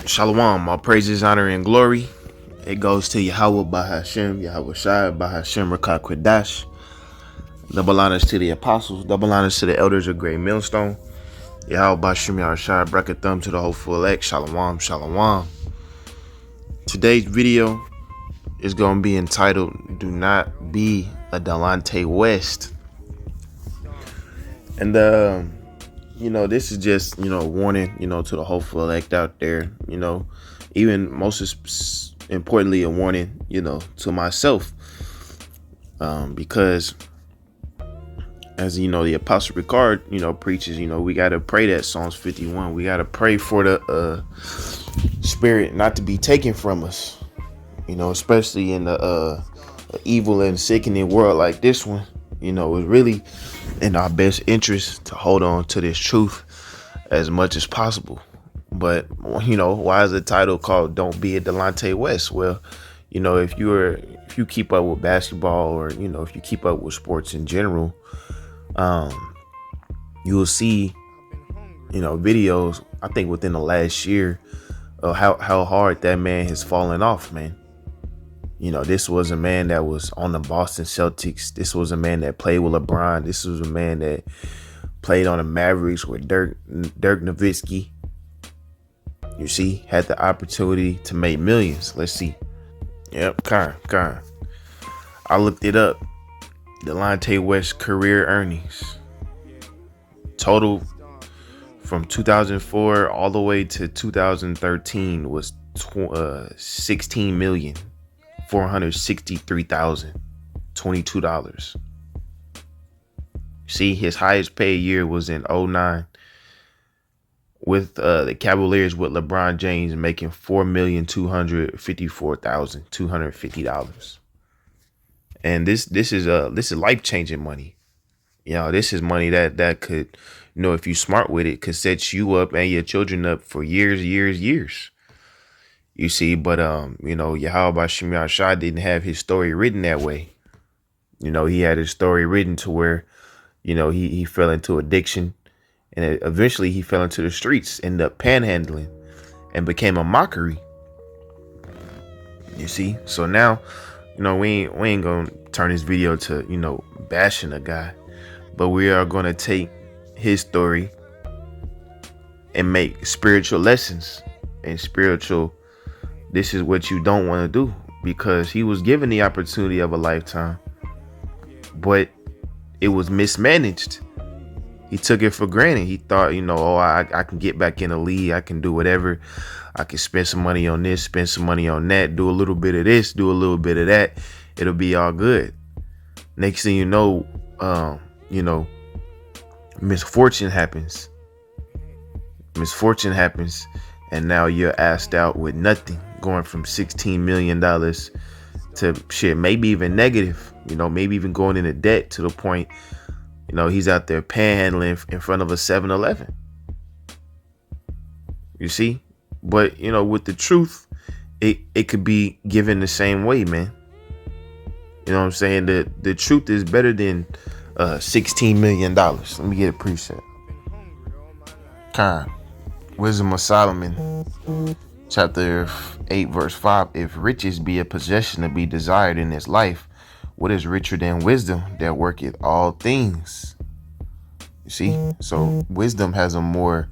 Shalom, all praises, honor, and glory. It goes to YAHAWAH, bahasham, YAHAWASHI, bahasham, Rakah Kwadash. Double honors to the apostles, double honors to the elders of Great Millstone. YAHAWAH, bahasham, YAHAWASHI, bracket thumb to the hopeful elect. Shalom, shalom. Today's video is going to be entitled, Do Not Be a Delonte West. And, this is just, a warning, to the hopeful elect out there, even most importantly, a warning, to myself, because as, the Apostle Ricard, preaches, we got to pray that Psalms 51. We got to pray for the spirit not to be taken from us, especially in the evil and sickening world like this one. It's really in our best interest to hold on to this truth as much as possible. But, why is the title called Don't Be a Delonte West? Well, if you keep up with basketball or, if you keep up with sports in general, you will see, videos, I think within the last year, of how hard that man has fallen off, man. This was a man that was on the Boston Celtics. This was a man that played with LeBron. This was a man that played on the Mavericks with Dirk Nowitzki. You see, had the opportunity to make millions. Let's see. Yep, kind. I looked it up. Delonte West career earnings. Total from 2004 all the way to 2013 was $16,463,022. See, his highest paid year was in 2009 with the Cavaliers with LeBron James making $4,254,250. And this is life-changing money. This is money that could, if you smart with it, could set you up and your children up for years. You see, but YAHAWASHI didn't have his story written that way. He had his story written to where, he fell into addiction, and eventually he fell into the streets, ended up panhandling, and became a mockery. You see, so now, we ain't gonna turn this video to bashing a guy, but we are gonna take his story and make spiritual lessons and spiritual. This is what you don't want to do, because he was given the opportunity of a lifetime, but it was mismanaged. He took it for granted. He thought, I can get back in the league. I can do whatever. I can spend some money on this, spend some money on that, do a little bit of this, do a little bit of that. It'll be all good. Next thing you know, misfortune happens. And now you're asked out with nothing, going from $16 million to shit, maybe even negative, maybe even going into debt to the point, he's out there panhandling in front of a 7-Eleven. You see? But, with the truth, it could be given the same way, man. You know what I'm saying? The truth is better than $16 million. Let me get a preset. Wisdom of Solomon, chapter 8, verse 5. If riches be a possession to be desired in this life, what is richer than wisdom that worketh all things? You see? So wisdom has a more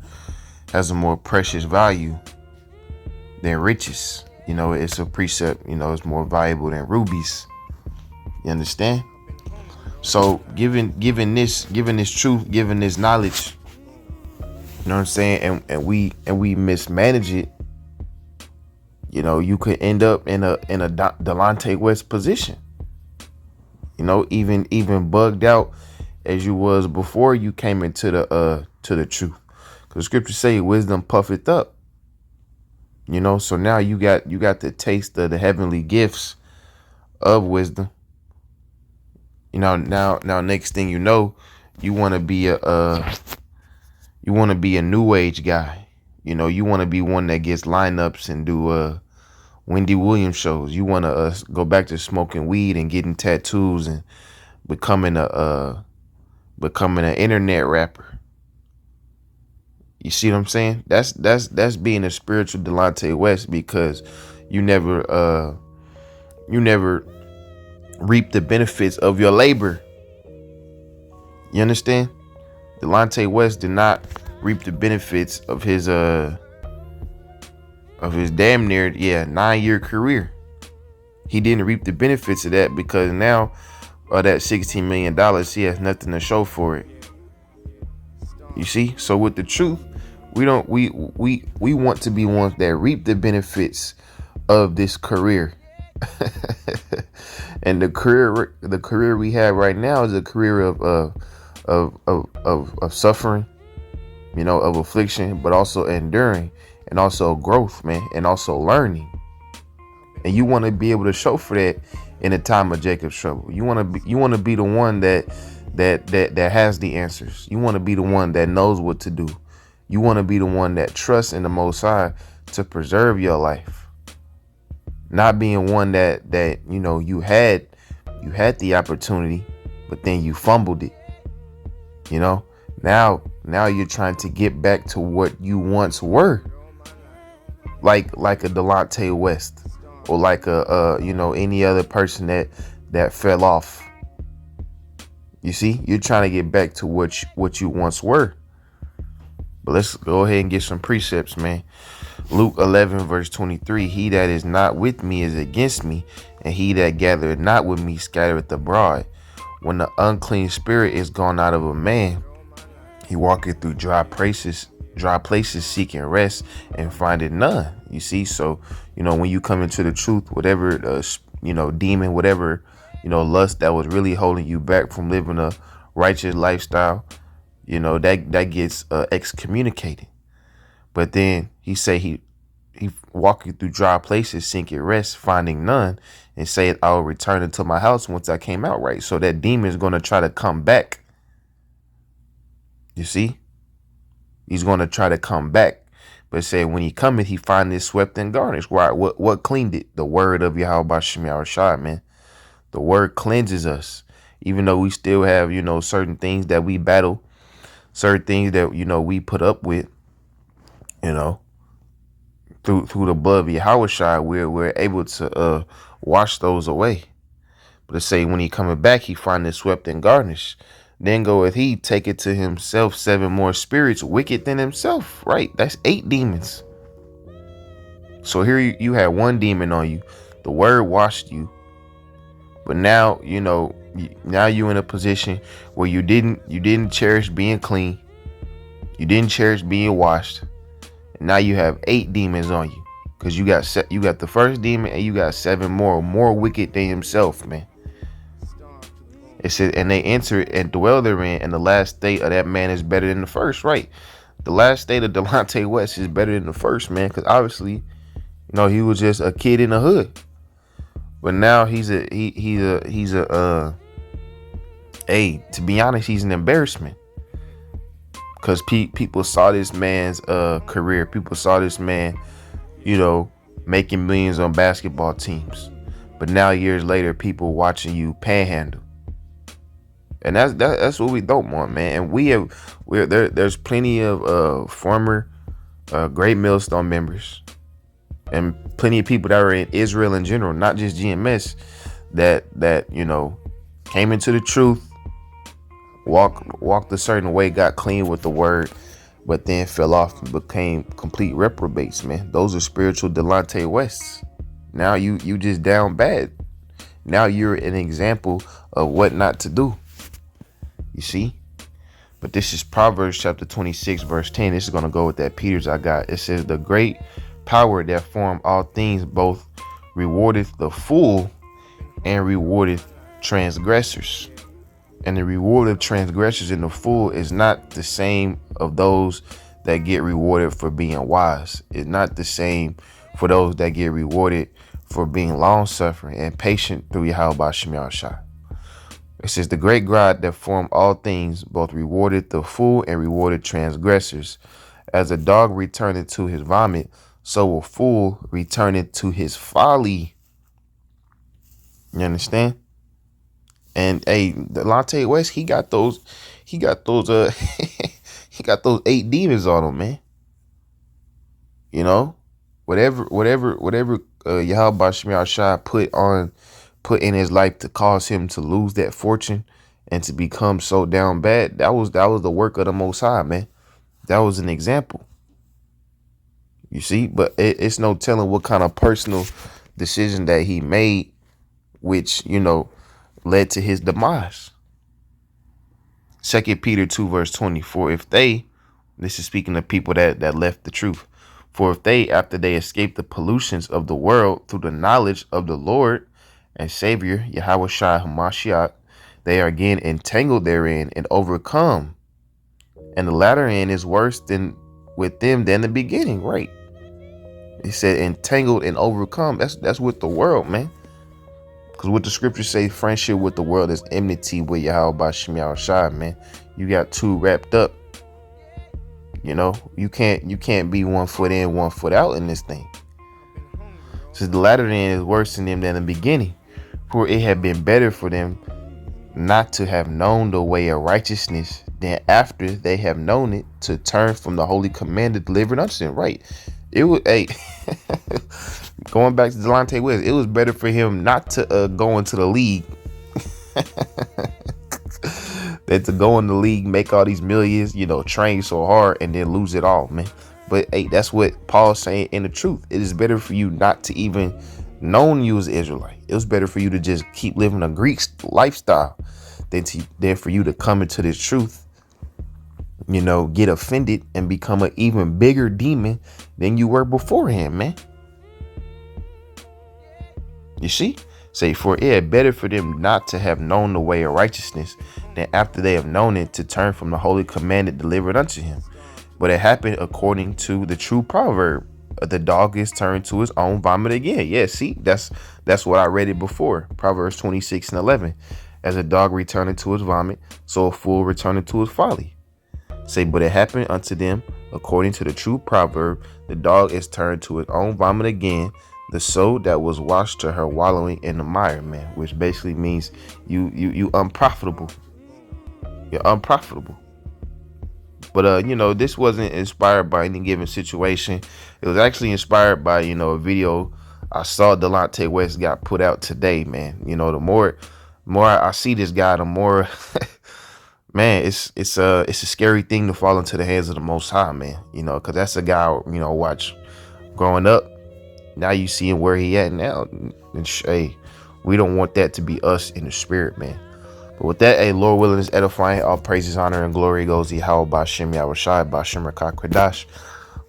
precious value than riches. It's a precept, it's more valuable than rubies. You understand? So given this truth, given this knowledge, you know what I'm saying, and we mismanage it, you could end up in a Delonte West position. Even bugged out as you was before you came into the truth. Because scriptures say wisdom puffeth up. So now you got the taste of the heavenly gifts of wisdom. Now next thing you know, you want to be a new age guy. You want to be one that gets lineups and do Wendy Williams shows. You want to go back to smoking weed and getting tattoos and becoming an internet rapper. You see what I'm saying? That's being a spiritual Delonte West, because you never reap the benefits of your labor. You understand? Delonte West did not reap the benefits of his damn near 9-year career. He didn't reap the benefits of that, because now that $16 million, he has nothing to show for it. You see? So with the truth, we want to be ones that reap the benefits of this career. And the career we have right now is a career of suffering, of affliction, but also enduring, and also growth, man, and also learning. And you want to be able to show for that in a time of Jacob's trouble. You want to be the one that has the answers. You want to be the one that knows what to do. You want to be the one that trusts in the Most High to preserve your life. Not being one that you had the opportunity, but then you fumbled it. Now you're trying to get back to what you once were. Like a Delonte West, or like any other person that fell off. You see, you're trying to get back to what you once were. But let's go ahead and get some precepts, man. Luke 11 verse 23. He that is not with me is against me, and he that gathereth not with me scattereth abroad. When the unclean spirit is gone out of a man, he walketh through dry places seeking rest, and findeth none. You see, so when you come into the truth, whatever demon, whatever lust that was really holding you back from living a righteous lifestyle, that gets excommunicated. But then he say he walking through dry places seeking rest, finding none, and saith, I will return into my house once I came out right. So that demon is going to try to come back. You see, he's going to try to come back, but say when he cometh, he find it swept and garnished. Why? What cleaned it? The word of YAHAWASHI, man. The word cleanses us, even though we still have certain things that we battle, certain things that we put up with. Through the blood of YAHAWASHI, we're able to wash those away. But it say when he coming back, he find it swept and garnished. Then goeth he, take it to himself 7 more spirits wicked than himself. Right, that's 8 demons. So here you had 1 demon on you. The word washed you, but now now you in a position where you didn't cherish being clean. You didn't cherish being washed. And now you have 8 demons on you, because you got the first demon, and you got 7 more wicked than himself, man. It said, and they enter and dwell therein, and the last state of that man is better than the first. Right, the last state of Delonte West is better than the first, man, because obviously, he was just a kid in the hood, but now he's to be honest, he's an embarrassment. Because people saw this man's career. People saw this man, making millions on basketball teams. But now years later, people watching you panhandle. And that's what we don't want, man. And there's plenty of former Great Millstone members, and plenty of people that are in Israel in general, not just GMS, that came into the truth, walked a certain way, got clean with the word, but then fell off and became complete reprobates, man. Those are spiritual Delonte Wests. Now you just down bad. Now you're an example of what not to do. You see? But this is Proverbs chapter 26, verse 10. This is going to go with that Peter's I got. It says, the great power that form all things both rewardeth the fool and rewardeth transgressors. And the reward of transgressors and the fool is not the same of those that get rewarded for being wise. It's not the same for those that get rewarded for being long-suffering and patient through YAHAWASHI. It says, the great God that formed all things both rewarded the fool and rewarded transgressors. As a dog returneth to his vomit, so a fool returneth to his folly. You understand? And Delonte West, he got those He got those 8 demons on him, man. You know, whatever YAHAWASHI put in his life to cause him to lose that fortune and to become so down bad, that was the work of the Most High, man. That was an example. You see, but it's no telling what kind of personal decision that he made, which, you know, led to his demise. 2 Peter 2 verse 24. If they, this is speaking of people that left the truth, for if they, after they escape the pollutions of the world through the knowledge of the Lord and Savior, YAHAWASHI HaMashiach, they are again entangled therein and overcome. And the latter end is worse than with them than the beginning, right? He said entangled and overcome. That's with the world, man. Because what the scriptures say, friendship with the world is enmity with YAHAWASHI, man. You got two wrapped up. You know, you can't be 1 foot in, 1 foot out in this thing. So the latter end is worse than them than the beginning. For it had been better for them not to have known the way of righteousness than after they have known it to turn from the holy command delivered unto them. Right. It was going back to Delonte West, it was better for him not to go into the league than to go in the league, make all these millions, you know, train so hard and then lose it all, man. But hey, that's what Paul's saying in the truth. It is better for you not to even known you as an Israelite. It was better for you to just keep living a Greek lifestyle than for you to come into this truth, you know, get offended and become an even bigger demon than you were beforehand, man. You see? Say, for it had better for them not to have known the way of righteousness than after they have known it to turn from the holy commandment delivered unto him. But it happened according to the true proverb, the dog is turned to his own vomit again. Yeah, see, that's what I read it before. Proverbs 26:11. As a dog returning to his vomit, so a fool returning to his folly. Say, but it happened unto them according to the true proverb, the dog is turned to his own vomit again, the soul that was washed to her wallowing in the mire, man, which basically means you unprofitable. You're unprofitable. But you know, this wasn't inspired by any given situation. It was actually inspired by, you know, a video I saw Delonte West got put out today, man. You know, the more I see this guy, the more man, it's a scary thing to fall into the hands of the Most High, man. You know, because that's a guy, you know, watch growing up. Now you see him where he at now. And hey, we don't want that to be us in the spirit, man. But with that, hey, Lord willing is edifying. All praises, honor, and glory goes to YAHAWAH, bahasham, YAHAWASHI, bahasham, rakah.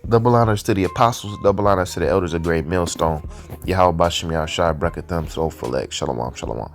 Double honors to the apostles, double honors to the elders of great millstone. YAHAWAH, bahasham, YAHAWASHI, brakatham, soul, falek, shalom, shalom.